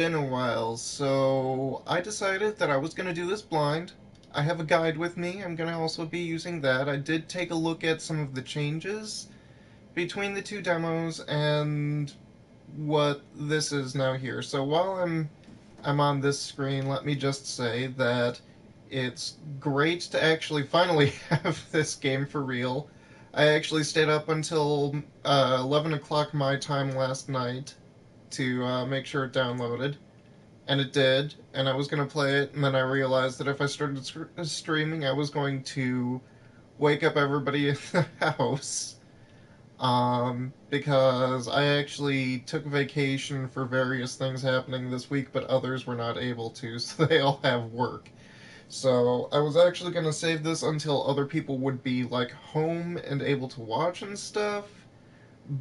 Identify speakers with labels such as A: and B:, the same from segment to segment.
A: Been a while, so I decided that I was going to do this blind. I have a guide with me. I'm going to also be using that. I did take a look at some of the changes between the two demos and what this is now here. So while I'm on this screen, let me just say that it's great to actually finally have this game for real. I actually stayed up until 11 o'clock my time last night to make sure it downloaded, and it did, and I was going to play it, and then I realized that if I started streaming, I was going to wake up everybody in the house. Because I actually took vacation for various things happening this week, but others were not able to, so they all have work. So I was actually going to save this until other people would be, like, home and able to watch and stuff,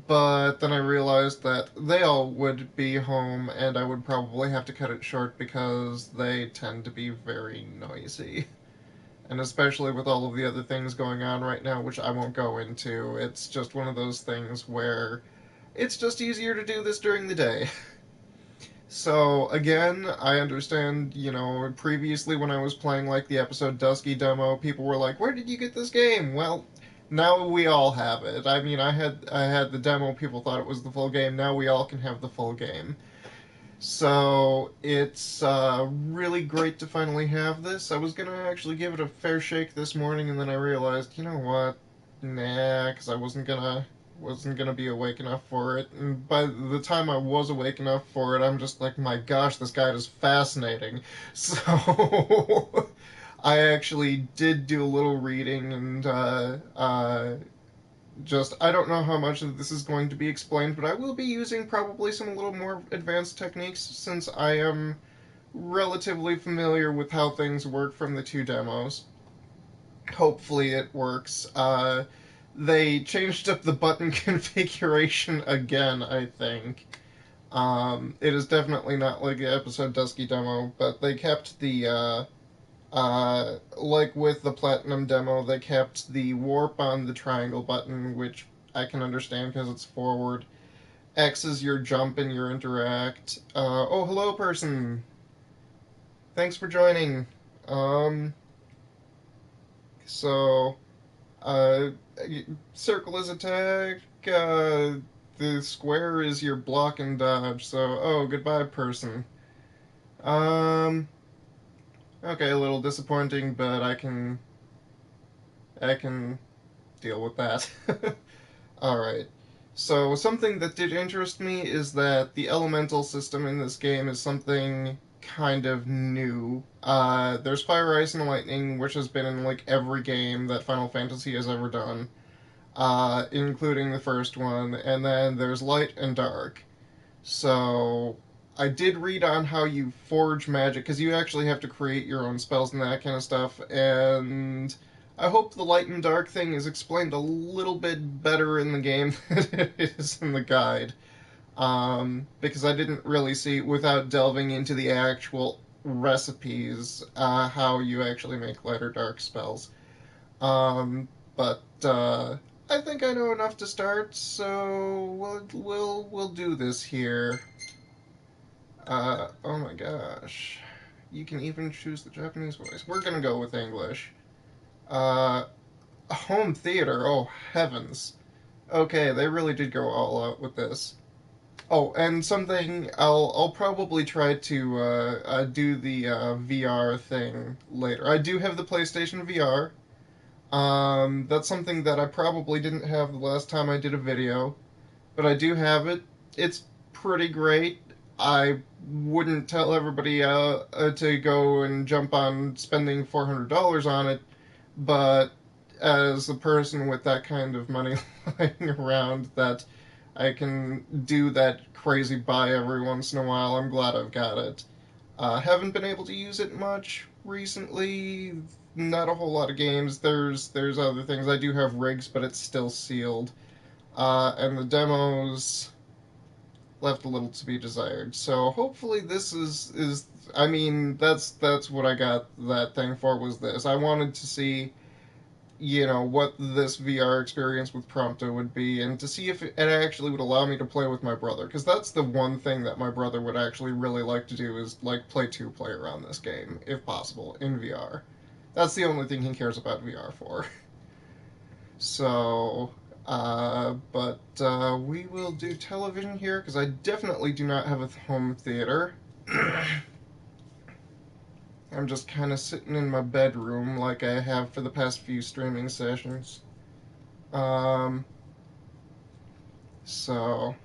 A: but then I realized that they all would be home and I would probably have to cut it short because they tend to be very noisy. And especially with all of the other things going on right now, which I won't go into, it's just one of those things where it's just easier to do this during the day. So, again, I understand, previously when I was playing like the episode Dusky demo, people were like, "Where did you get this game?" Well, now we all have it. I mean, I had the demo, people thought it was the full game. Now we all can have the full game. So, it's really great to finally have this. I was going to actually give it a fair shake this morning, and then I realized, you know what? Nah, because I wasn't gonna be awake enough for it. And by the time I was awake enough for it, I'm just like, my gosh, this guy is fascinating. So I actually did do a little reading, and just I don't know how much of this is going to be explained, but I will be using probably some a little more advanced techniques since I am relatively familiar with how things work from the two demos. Hopefully it works. They changed up the button configuration again, I think. It is definitely not like the episode Dusky demo, but they kept like with the Platinum demo, they kept the warp on the triangle button, which I can understand because it's forward. X is your jump and your interact. Oh, hello, person. Thanks for joining. Um, so, Uh, circle is attack. The square is your block and dodge. So, oh, goodbye, person. Um, okay, a little disappointing, but I can deal with that. All right. So, something that did interest me is that the elemental system in this game is something kind of new. There's fire, ice, and lightning, which has been in like every game that Final Fantasy has ever done, including the first one, and then there's light and dark. So I did read on how you forge magic because you actually have to create your own spells and that kind of stuff. And I hope the light and dark thing is explained a little bit better in the game than it is in the guide. Because I didn't really see, without delving into the actual recipes, how you actually make light or dark spells. But I think I know enough to start, so we'll do this here. Oh my gosh, you can even choose the Japanese voice. We're gonna go with English. Uh, Home theater. Oh heavens. Okay, they really did go all out with this. Oh, and something I'll probably try to do the VR thing later. I do have the PlayStation VR. That's something that I probably didn't have the last time I did a video, but I do have it. It's pretty great. I wouldn't tell everybody to go and jump on spending $400 on it, but as a person with that kind of money lying around that I can do that crazy buy every once in a while, I'm glad I've got it. Haven't been able to use it much recently. Not a whole lot of games. There's other things. I do have rigs, but it's still sealed. And the demos left a little to be desired. So hopefully this is. I mean, that's what I got that thing for, was this. I wanted to see what this VR experience with Prompto would be, and to see if it actually would allow me to play with my brother, because that's the one thing that my brother would actually really like to do is like play two-player on this game, if possible, in VR. That's the only thing he cares about VR for. So, but we will do television here because I definitely do not have a home theater. I'm just kind of sitting in my bedroom like I have for the past few streaming sessions. Um, so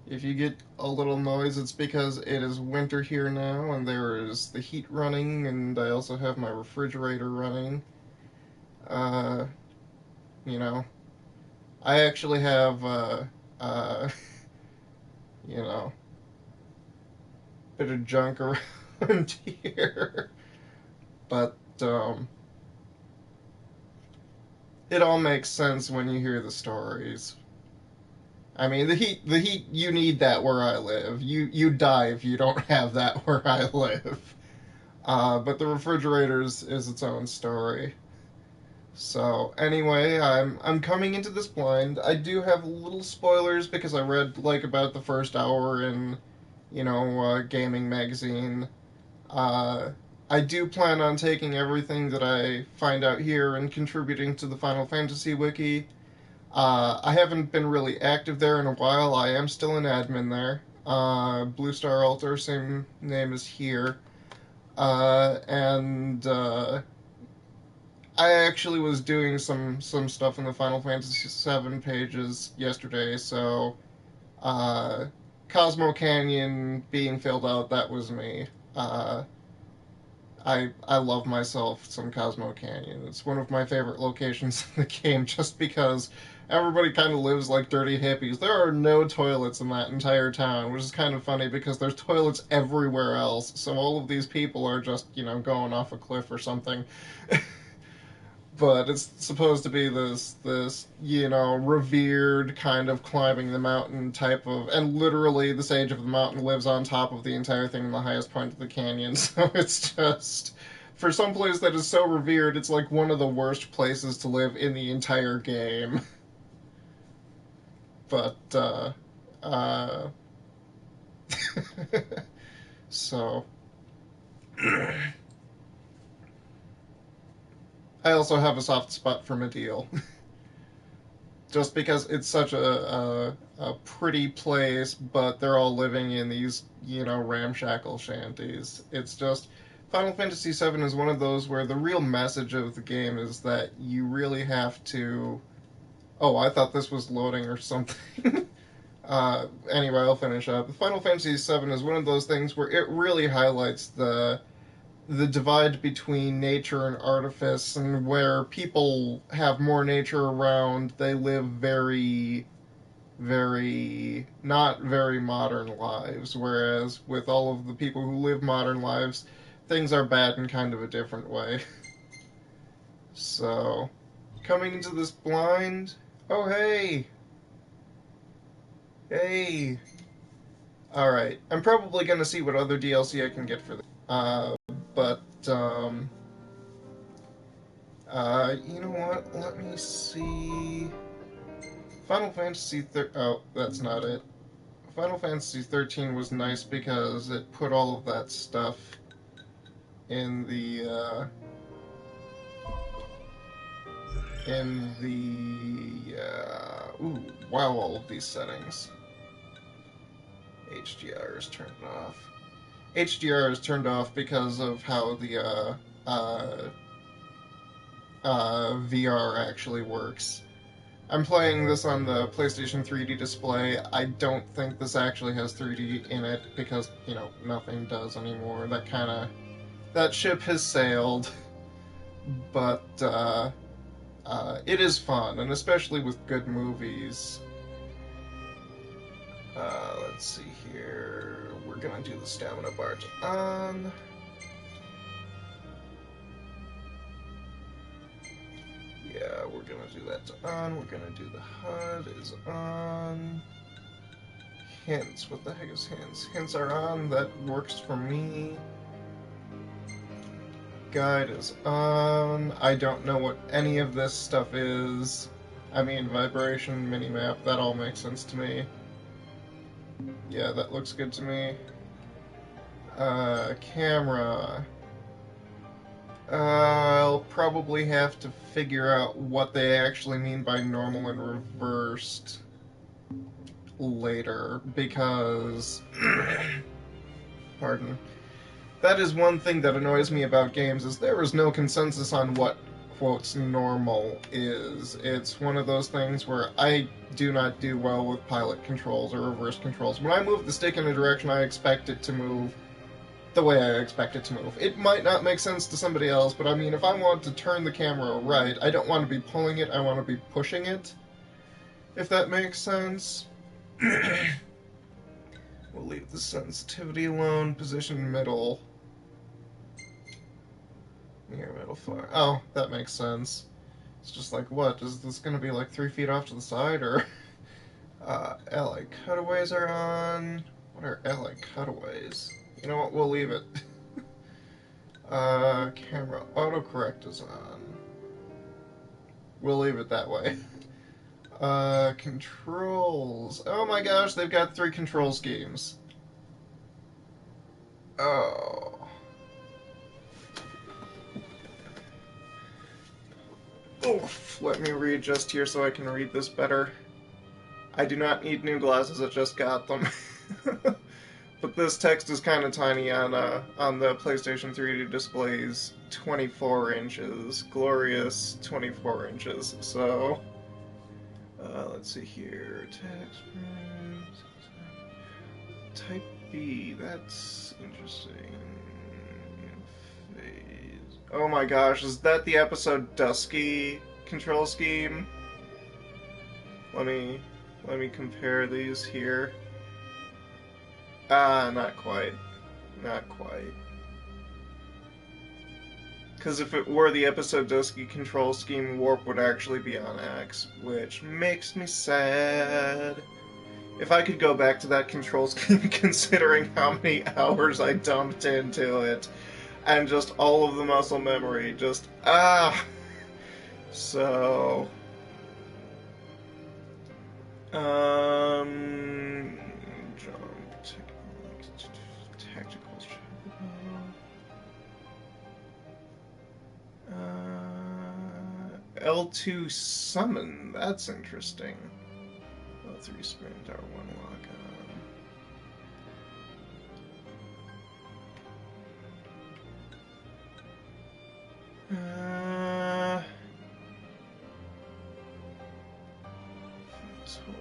A: if you get a little noise, it's because it is winter here now and there is the heat running, and I also have my refrigerator running. Uh, you know, I actually have, uh, you know, bit of junk around here. But it all makes sense when you hear the stories. I mean, the heat, you need that where I live. You die if you don't have that where I live. But the refrigerators is its own story. So anyway, I'm coming into this blind. I do have little spoilers because I read like about the first hour in, gaming magazine. Uh, I do plan on taking everything that I find out here and contributing to the Final Fantasy wiki. I haven't been really active there in a while. I am still an admin there. Blue Star Altar, same name as here. And I actually was doing some stuff in the Final Fantasy VII pages yesterday, so uh, Cosmo Canyon being filled out, that was me. Uh, I love myself some Cosmo Canyon. It's one of my favorite locations in the game just because everybody kind of lives like dirty hippies. There are no toilets in that entire town, which is kind of funny because there's toilets everywhere else. So all of these people are just, going off a cliff or something. But it's supposed to be this revered kind of climbing the mountain type of, and literally the sage of the mountain lives on top of the entire thing in the highest point of the canyon. So it's just, for some place that is so revered, it's like one of the worst places to live in the entire game. But uh so I also have a soft spot for Medeal. Just because it's such a pretty place, but they're all living in these, ramshackle shanties. It's just Final Fantasy VII is one of those where the real message of the game is that you really have to. Oh, I thought this was loading or something. Anyway, I'll finish up. Final Fantasy VII is one of those things where it really highlights the divide between nature and artifice, and where people have more nature around, they live very, very, not very modern lives. Whereas with all of the people who live modern lives, things are bad in kind of a different way. So, coming into this blind. Oh, hey! Hey! Alright, I'm probably gonna see what other DLC I can get for this. But, you know what? Let me see. Final Fantasy Oh, that's not it. Final Fantasy 13 was nice because it put all of that stuff in ooh, wow, all of these settings. HDR is turned off. HDR is turned off because of how the VR actually works. I'm playing this on the PlayStation 3D display. I don't think this actually has 3D in it because, nothing does anymore. That ship has sailed. But, it is fun, and especially with good movies. Let's see here. We're gonna do the stamina bar on. Yeah, we're gonna do that to on. We're gonna do the HUD is on. Hints. What the heck is hints? Hints are on. That works for me. guide is on. I don't know what any of this stuff is. I mean, vibration, minimap, that all makes sense to me. Yeah, that looks good to me. Camera. I'll probably have to figure out what they actually mean by normal and reversed later, because... pardon. That is one thing that annoys me about games, is there is no consensus on what, quotes, normal is. It's one of those things where I do not do well with pilot controls or reverse controls. When I move the stick in a direction, I expect it to move the way I expect it to move. It might not make sense to somebody else, but I mean, if I want to turn the camera right, I don't want to be pulling it, I want to be pushing it. If that makes sense. We'll leave the sensitivity alone. Position middle. Near middle far. Oh, that makes sense. It's just like, what? Is this going to be like 3 feet off to the side, or... LA cutaways are on. What are LA cutaways? You know what? We'll leave it. Camera autocorrect is on. We'll leave it that way. Controls. Oh my gosh, they've got 3 control schemes. Oh. Oof. Let me readjust here so I can read this better. I do not need new glasses, I just got them. But this text is kind of tiny on the PlayStation 3D displays. 24 inches. Glorious 24 inches. So, let's see here. Text. Type B. That's interesting. Phase. Oh my gosh, is that the episode Dusky control scheme? Let me compare these here. Not quite. Not quite. Because if it were the episode Dusky control scheme, Warp would actually be on X, which makes me sad. If I could go back to that control scheme, considering how many hours I dumped into it, and just all of the muscle memory, just, So... Tactical. L2 summon. That's interesting. L3 sprint, R1 lock on. Let's hold.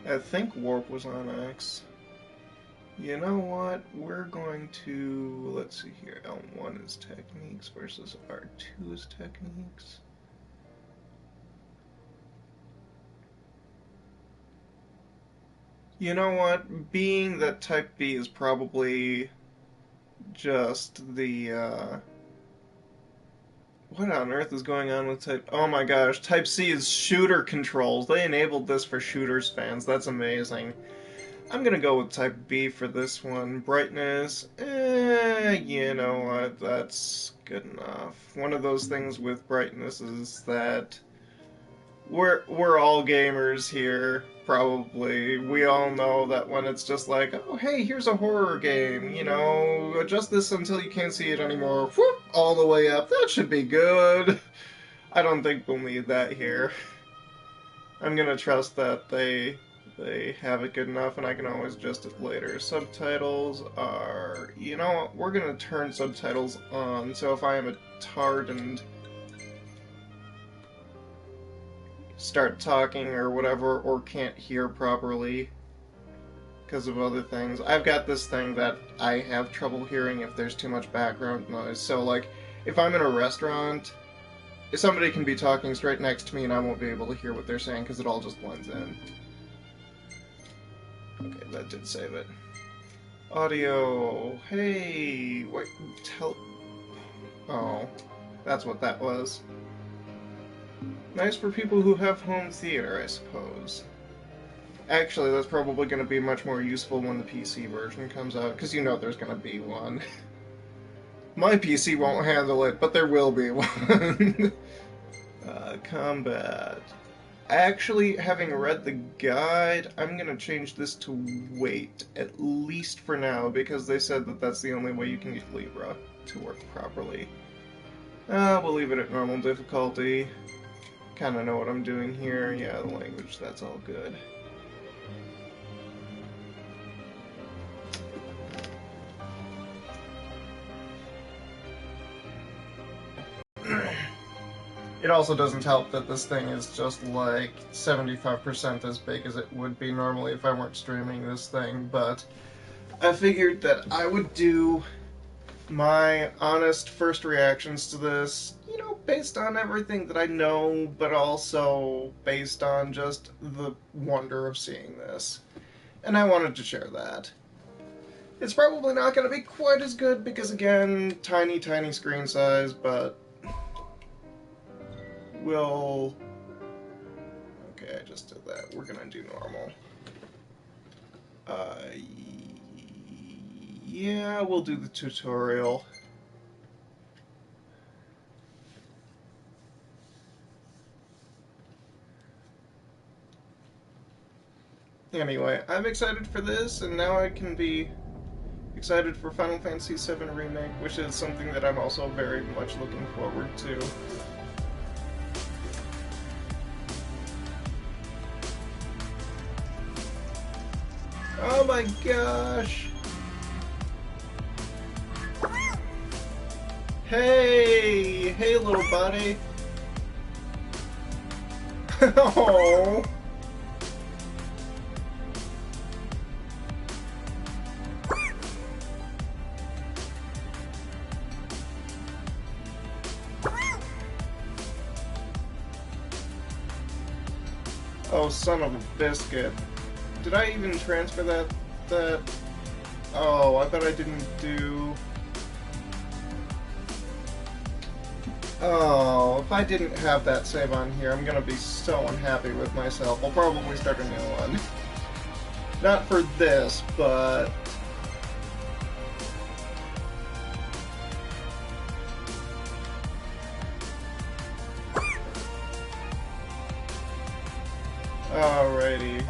A: I think Warp was on X. You know what? We're going to... Let's see here. L1 is techniques versus R2 is techniques. You know what? Being that Type B is probably just the... What on earth is going on with Type... Oh my gosh, Type C is shooter controls. They enabled this for shooters fans. That's amazing. I'm gonna go with Type B for this one. Brightness, you know what, that's good enough. One of those things with brightness is that we're all gamers here, probably. We all know that when it's just like, oh hey, here's a horror game, you know, adjust this until you can't see it anymore, whoop, all the way up, that should be good. I don't think we'll need that here. I'm gonna trust that they have it good enough, and I can always adjust it later. Subtitles are... You know what? We're going to turn subtitles on, so if I am a tard and start talking or whatever, or can't hear properly because of other things... I've got this thing that I have trouble hearing if there's too much background noise. So, like, if I'm in a restaurant, somebody can be talking straight next to me and I won't be able to hear what they're saying because it all just blends in. Okay, that did save it. Audio. Hey, wait, Oh, that's what that was. Nice for people who have home theater, I suppose. Actually, that's probably going to be much more useful when the PC version comes out, because you know there's going to be one. My PC won't handle it, but there will be one. Combat. Actually, having read the guide, I'm going to change this to weight, at least for now, because they said that that's the only way you can use Libra to work properly. We'll leave it at normal difficulty. Kind of know what I'm doing here. Yeah, the language, that's all good. It also doesn't help that this thing is just like 75% as big as it would be normally if I weren't streaming this thing, but I figured that I would do my honest first reactions to this, you know, based on everything that I know, but also based on just the wonder of seeing this. And I wanted to share that. It's probably not going to be quite as good because, again, tiny, tiny screen size, but we'll... Okay, I just did that. We're gonna do normal. Yeah, we'll do the tutorial. Anyway, I'm excited for this, and now I can be excited for Final Fantasy VII Remake, which is something that I'm also very much looking forward to. Oh my gosh! Hey! Hey, little buddy! Oh! Oh, son of a biscuit. Did I even transfer that? Oh, I bet I didn't do... Oh, if I didn't have that save on here, I'm gonna be so unhappy with myself. I'll probably start a new one. Not for this, but... Alrighty.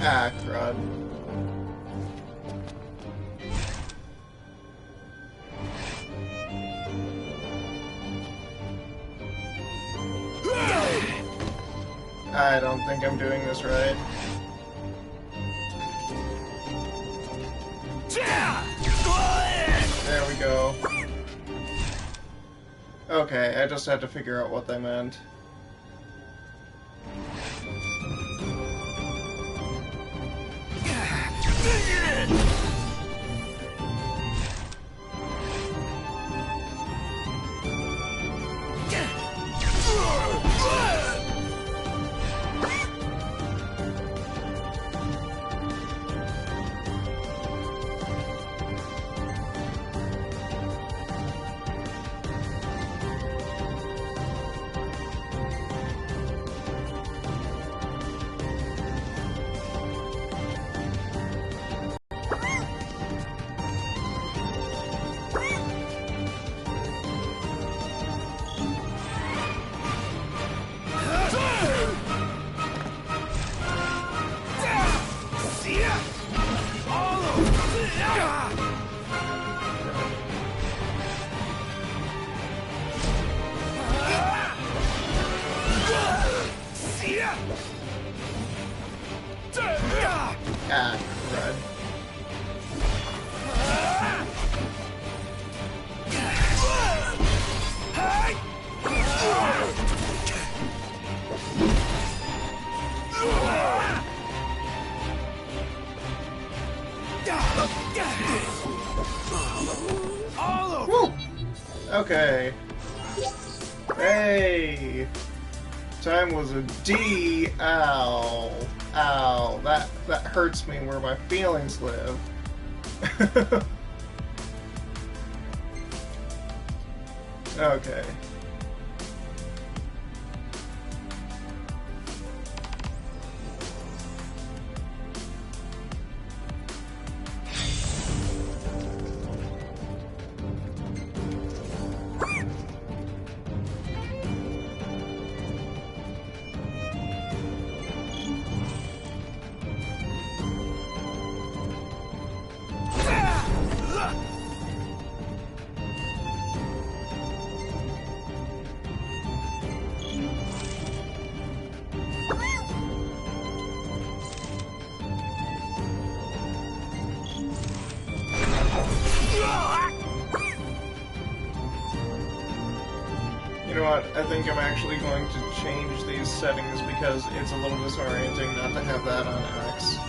A: Ah, crud. I don't think I'm doing this right. There we go. Okay, I just had to figure out what they meant. Ah, crud. Woo! Okay. Hey! Time was a D. Ow. Ow. That hurts me where my feelings live. Okay. You know what? I think I'm actually going to change these settings because it's a little disorienting not to have that on X.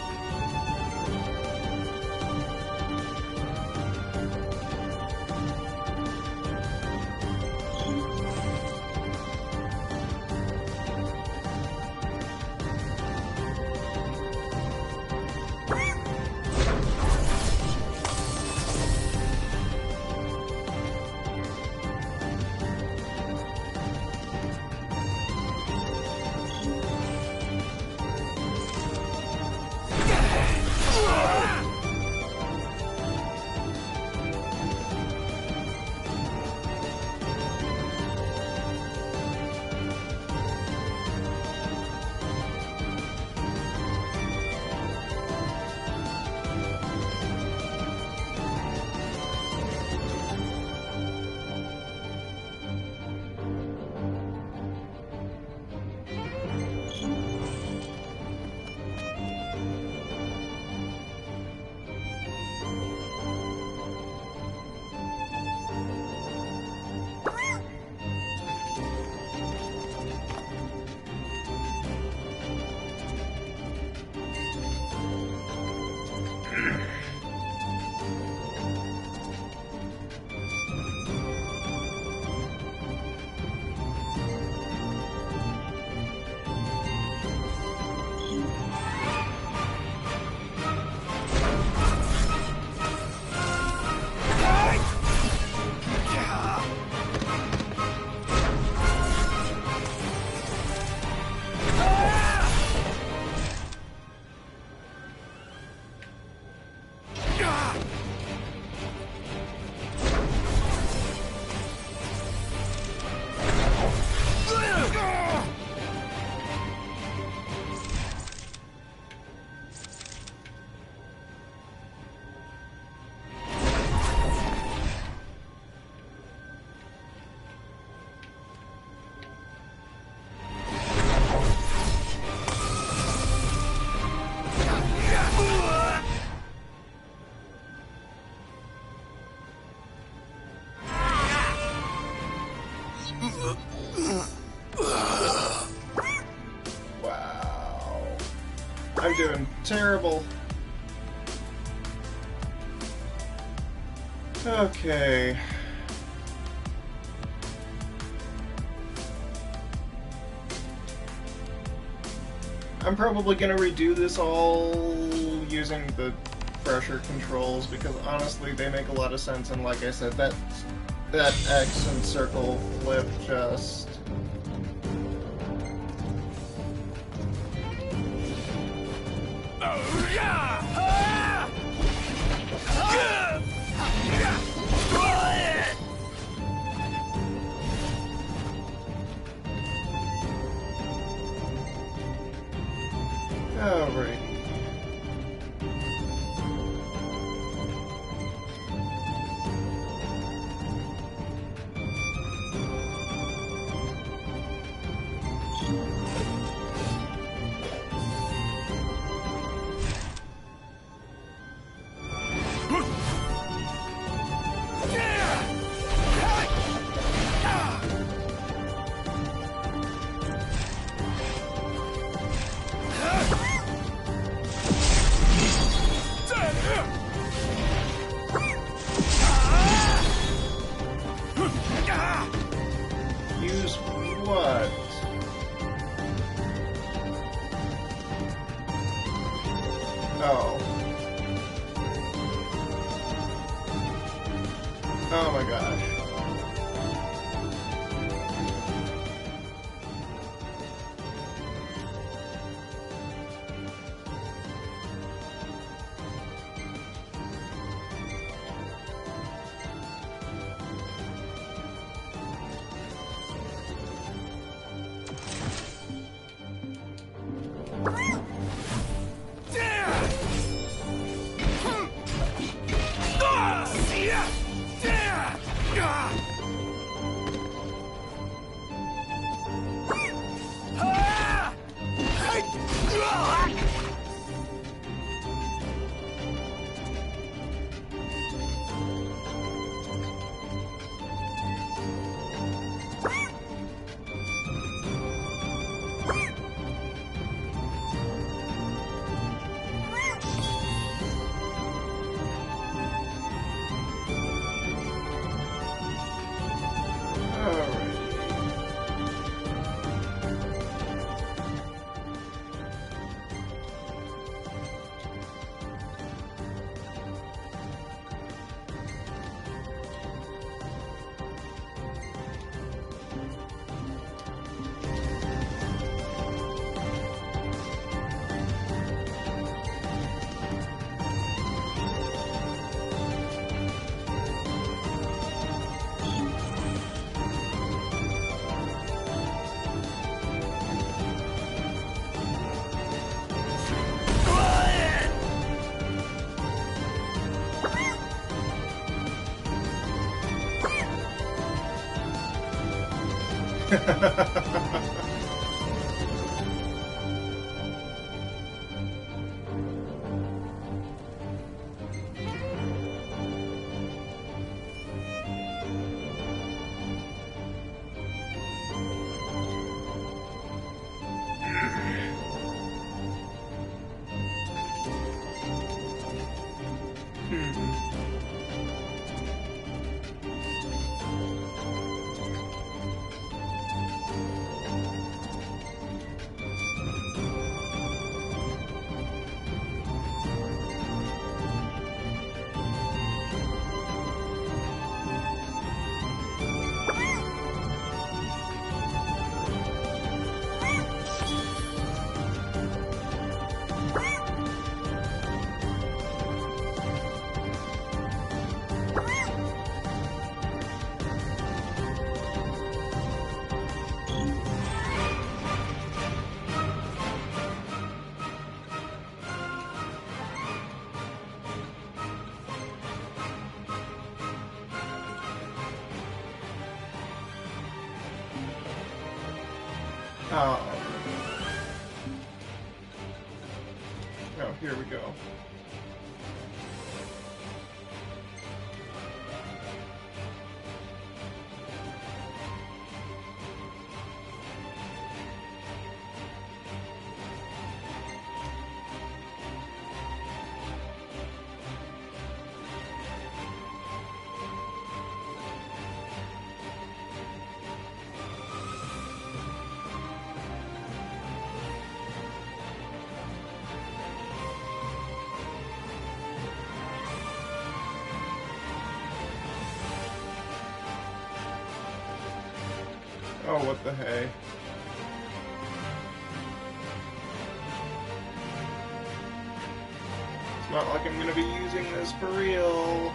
A: Wow. I'm doing terrible. Okay. I'm probably gonna redo this all using the pressure controls because honestly they make a lot of sense, and like I said, that X and circle flip just... Alrighty. Oh. Oh my gosh. Oh. Oh, here we go. Oh, what the hey. It's not like I'm gonna be using this for real.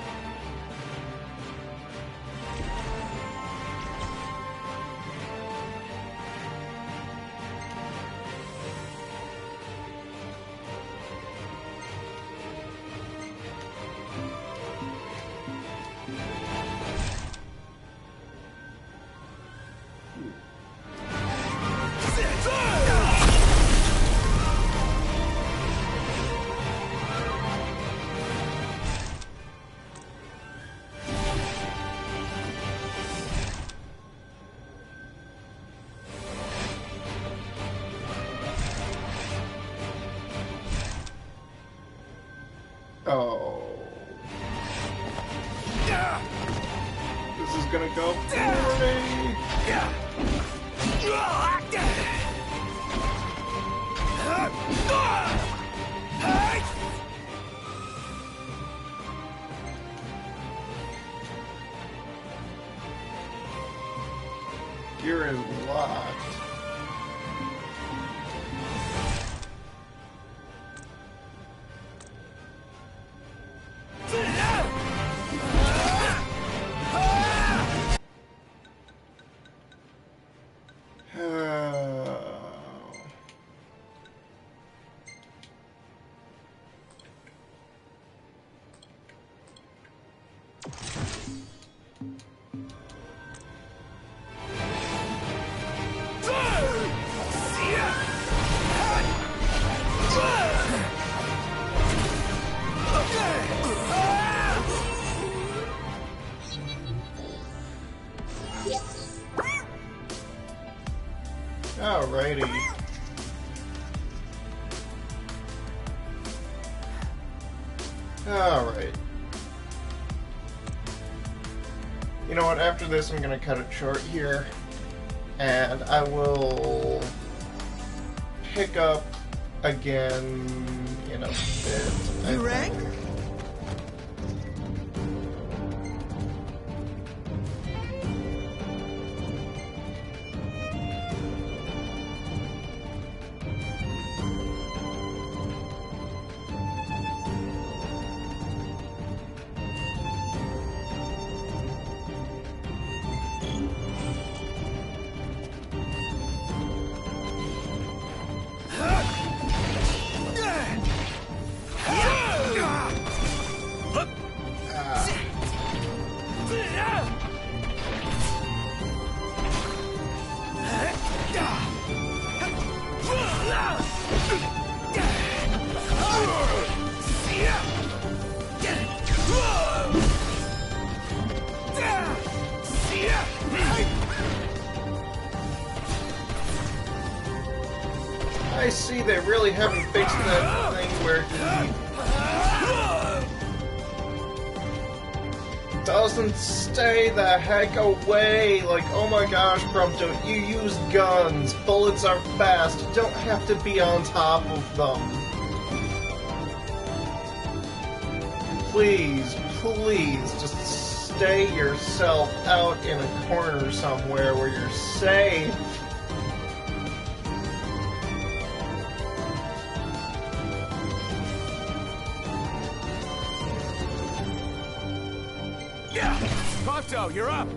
A: Oh. This is gonna go poorly. Alright. You know what, after this I'm gonna cut it short here, and I will pick up again in a bit.
B: You rang?
A: I see they really haven't fixed that thing where he doesn't stay the heck away. Like, oh my gosh, Prompto, you use guns. Bullets are fast. You don't have to be on top of them. Please, please, just stay yourself out in a corner somewhere where you're safe.
B: Prompto, you're up!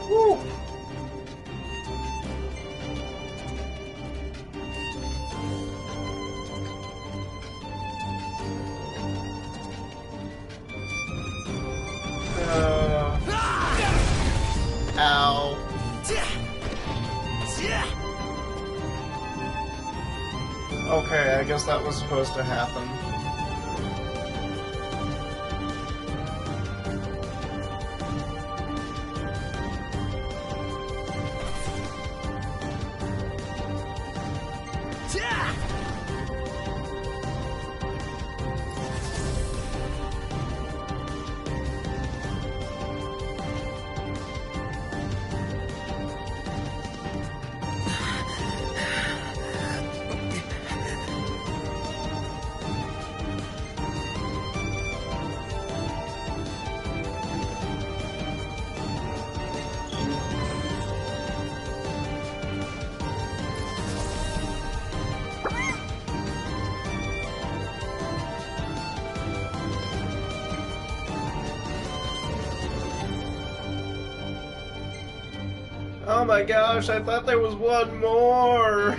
A: Woo! Ow. Okay, I guess that was supposed to happen. Oh my gosh, I thought there was one more!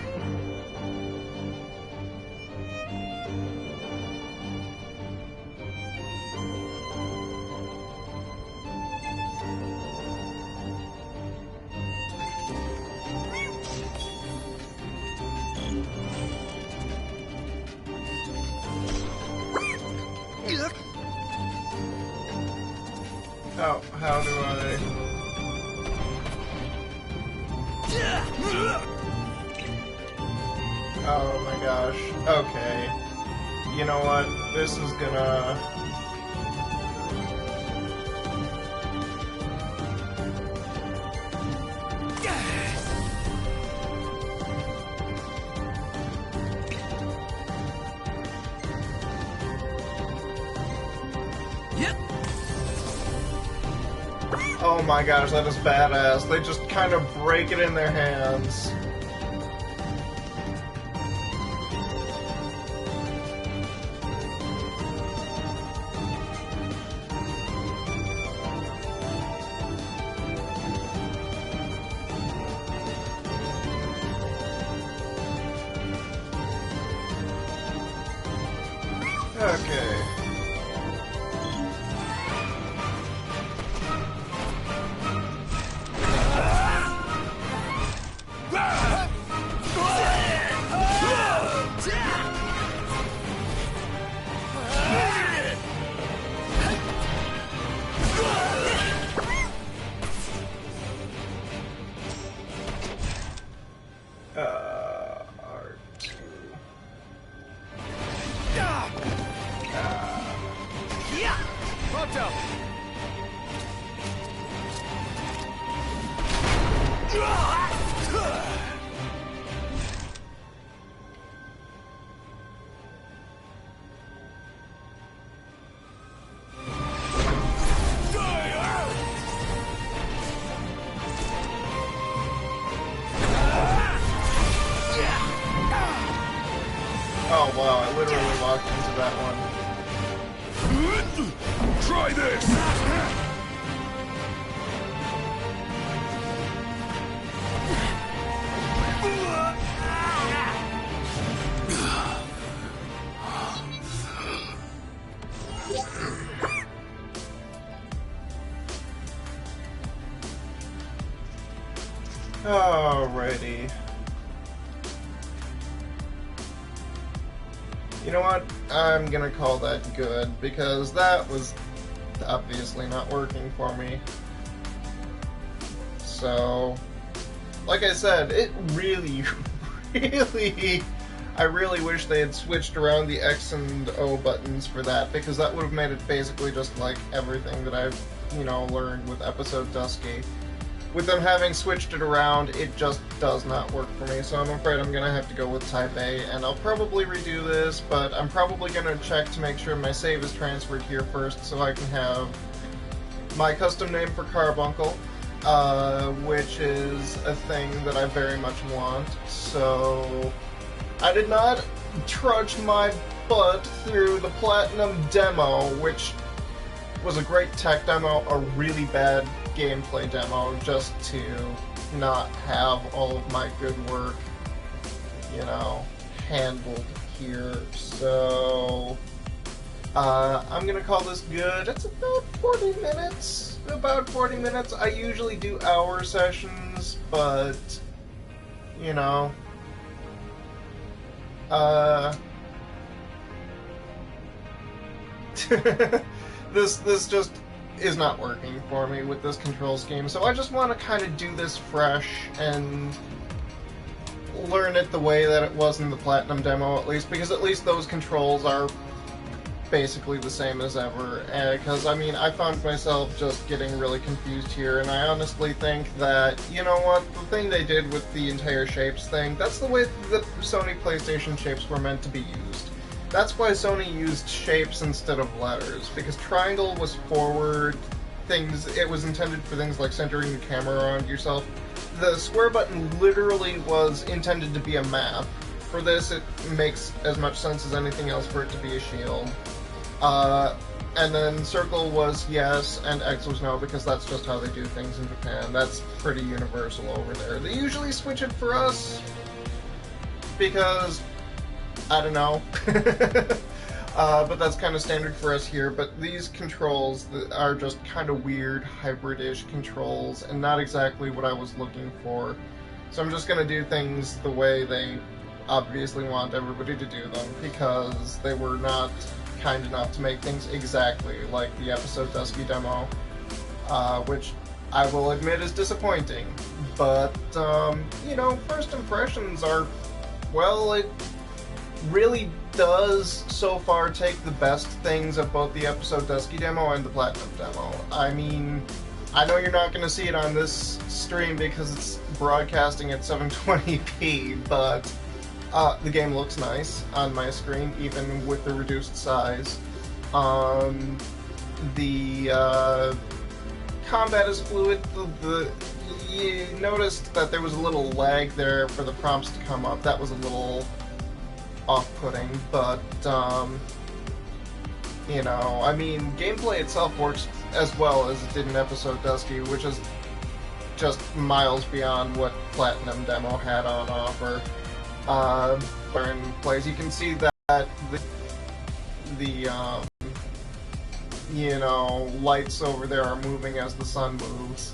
A: Oh, how do I... Oh my gosh. Okay. You know what? This is gonna... Oh my gosh, that is badass. They just kind of break it in their hands. Okay.
B: Koto!
A: Oh wow, I literally walked into that one.
B: Try this!
A: Alrighty. You know what? I'm gonna call that good, because that was obviously not working for me. So, like I said, it really, I really wish they had switched around the X and O buttons for that, because that would have made it basically just like everything that I've, learned with Episode Dusky. With them having switched it around, it just does not work for me, so I'm afraid I'm gonna have to go with Type A, and I'll probably redo this, but I'm probably gonna check to make sure my save is transferred here first, so I can have my custom name for Carbuncle, which is a thing that I very much want. So I did not trudge my butt through the Platinum demo, which was a great tech demo, a really bad gameplay demo, just to not have all of my good work, handled here. So I'm gonna call this good. It's about 40 minutes. I usually do hour sessions, but this just is not working for me with this control scheme, so I just want to kind of do this fresh and learn it the way that it was in the Platinum demo, at least, because at least those controls are basically the same as ever, because I found myself just getting really confused here, and I honestly think that, the thing they did with the entire shapes thing, that's the way the Sony PlayStation shapes were meant to be used. That's why Sony used shapes instead of letters, because triangle was forward, it was intended for things like centering the camera around yourself. The square button literally was intended to be a map. For this, it makes as much sense as anything else for it to be a shield. And then circle was yes, and X was no, because that's just how they do things in Japan. That's pretty universal over there. They usually switch it for us, because I don't know. But that's kind of standard for us here. But these controls are just kind of weird, hybrid-ish controls, and not exactly what I was looking for. So I'm just going to do things the way they obviously want everybody to do them, because they were not kind enough to make things exactly like the Episode Dusky demo, which I will admit is disappointing. But, first impressions are, well, it really does so far take the best things of both the Episode Dusky demo and the Platinum demo. I know you're not going to see it on this stream because it's broadcasting at 720p, but the game looks nice on my screen, even with the reduced size. The combat is fluid. You noticed that there was a little lag there for the prompts to come up. That was a little off-putting, but gameplay itself works as well as it did in Episode Dusky, which is just miles beyond what Platinum demo had on offer. In plays, you can see that the lights over there are moving as the sun moves.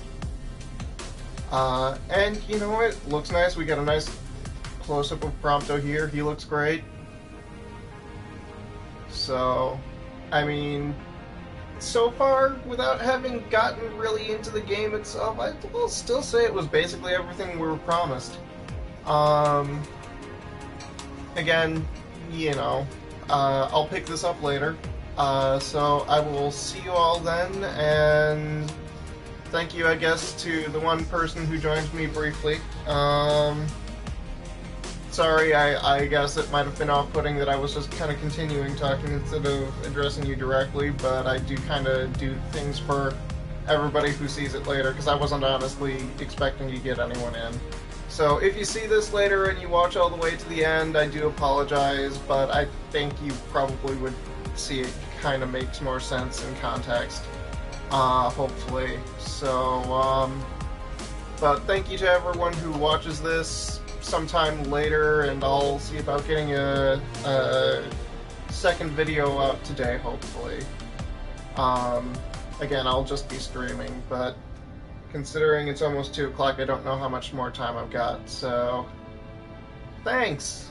A: And it looks nice. We got a nice close-up of Prompto here. He looks great. So, so far, without having gotten really into the game itself, I will still say it was basically everything we were promised. Again, I'll pick this up later, So I will see you all then, and thank you, I guess, to the one person who joined me briefly. Sorry, I guess it might have been off-putting that I was just kind of continuing talking instead of addressing you directly, but I do kind of do things for everybody who sees it later, because I wasn't honestly expecting to get anyone in. So if you see this later and you watch all the way to the end, I do apologize, but I think you probably would see it kind of makes more sense in context, hopefully. So, but thank you to everyone who watches this sometime later, and I'll see about getting a second video out today, hopefully. Again, I'll just be streaming, but considering it's almost 2 o'clock, I don't know how much more time I've got, so thanks!